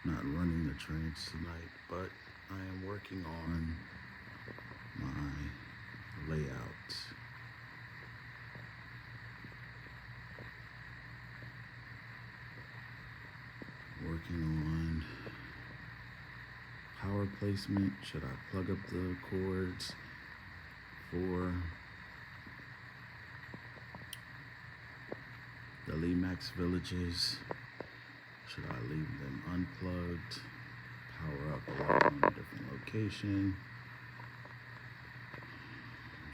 Not running the trains tonight, but I am working on my layout. Working on power placement. Should I plug up the cords for the Lemax villages? Should I leave them unplugged? Power up a light on a different location?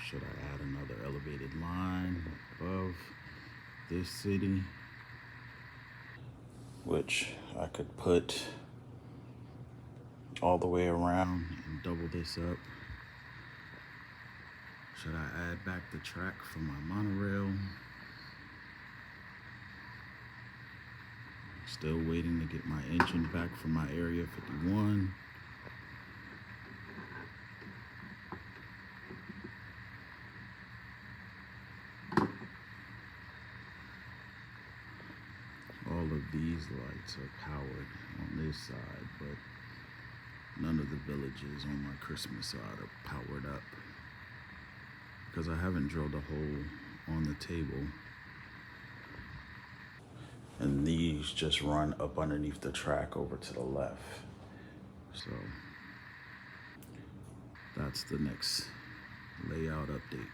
Should I add another elevated line above this city? Which I could put all the way around and double this up. Should I add back the track for my monorail? Still waiting to get my engine back from my Area 51. All of these lights are powered on this side, but none of the villages on my Christmas side are powered up because I haven't drilled a hole on the table. And these just run up underneath the track over to the left. So that's the next layout update.